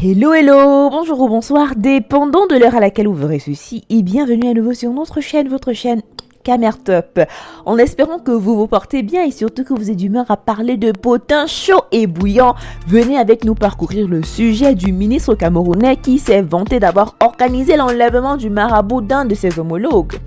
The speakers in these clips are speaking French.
Hello, hello, bonjour ou bonsoir, dépendant de l'heure à laquelle vous verrez ceci, et bienvenue à nouveau sur notre chaîne, votre chaîne Camertop, en espérant que vous vous portez bien et surtout que vous êtes d'humeur à parler de potins chauds et bouillants. Venez avec nous parcourir le sujet du ministre camerounais qui s'est vanté d'avoir organisé l'enlèvement du marabout d'un de ses homologues.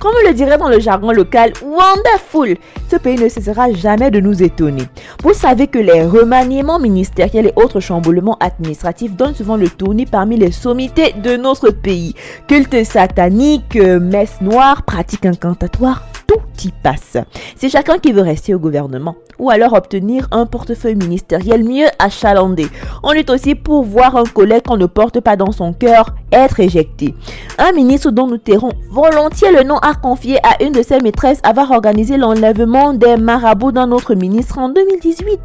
Comme on le dirait dans le jargon local, wonderful! Ce pays ne cessera jamais de nous étonner. Vous savez que les remaniements ministériels et autres chamboulements administratifs donnent souvent le tournis parmi les sommités de notre pays. Culte satanique, messe noire, pratiques incantatoires, tout y passe. C'est chacun qui veut rester au gouvernement ou alors obtenir un portefeuille ministériel mieux achalandé. On est aussi pour voir un collègue qu'on ne porte pas dans son cœur être éjecté. Un ministre dont nous tairons volontiers le nom a confié à une de ses maîtresses avoir organisé l'enlèvement des marabouts d'un autre ministre en 2018.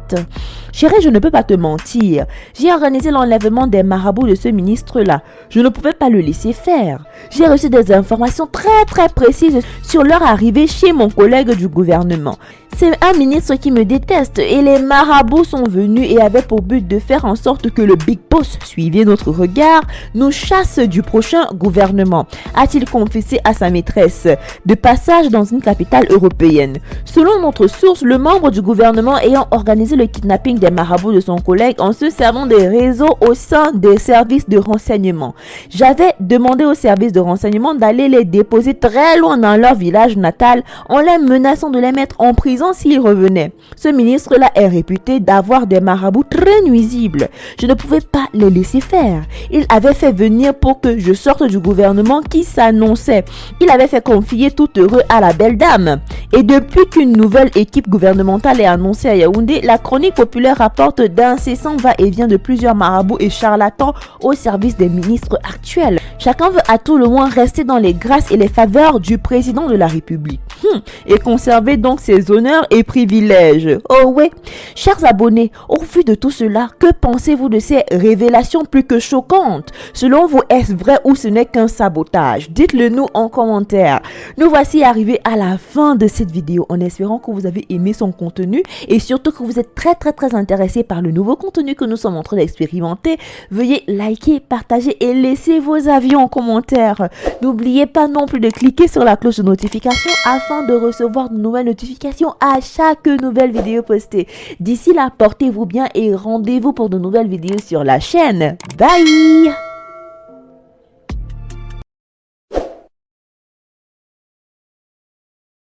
Chérie, je ne peux pas te mentir. J'ai organisé l'enlèvement des marabouts de ce ministre-là. Je ne pouvais pas le laisser faire. J'ai reçu des informations très précises sur leur arrivée chez mon collègue du gouvernement. C'est un ministre qui me déteste et les marabouts sont venus et avaient pour but de faire en sorte que le Big Boss, suivez notre regard, nous chasse du prochain gouvernement, a-t-il confessé à sa maîtresse, de passage dans une capitale européenne. Selon notre source, le membre du gouvernement ayant organisé le kidnapping des marabouts de son collègue en se servant des réseaux au sein des services de renseignement. J'avais demandé aux services de renseignement d'aller les déposer très loin dans leur village natal en les menaçant de les mettre en prison s'ils revenaient. Ce ministre-là est réputé d'avoir des marabouts très nuisibles. Je ne pouvais pas les laisser faire. Il avait fait venir pour que je sorte du gouvernement qui s'annonçait. Il avait fait confier tout heureux à la belle dame. Et depuis qu'une nouvelle équipe gouvernementale est annoncée à Yaoundé, la chronique populaire rapporte d'incessants va-et-vient de plusieurs marabouts et charlatans au service des ministres actuels. Chacun veut à tout le moins rester dans les grâces et les faveurs du président de la République. Et conserver donc ses honneurs et privilèges. Oh ouais, chers abonnés, au vu de tout cela, que pensez-vous de ces révélations plus que choquantes? Selon vous, est-ce vrai ou ce n'est qu'un sabotage? Dites-le nous en commentaire. Nous voici arrivés à la fin de cette vidéo en espérant que vous avez aimé son contenu et surtout que vous êtes très intéressé par le nouveau contenu que nous sommes en train d'expérimenter. Veuillez liker, partager et laisser vos avis en commentaire. N'oubliez pas non plus de cliquer sur la cloche de notification afin de recevoir de nouvelles notifications à chaque nouvelle vidéo postée. D'ici là, portez-vous bien et rendez-vous pour de nouvelles vidéos sur la chaîne. Bye!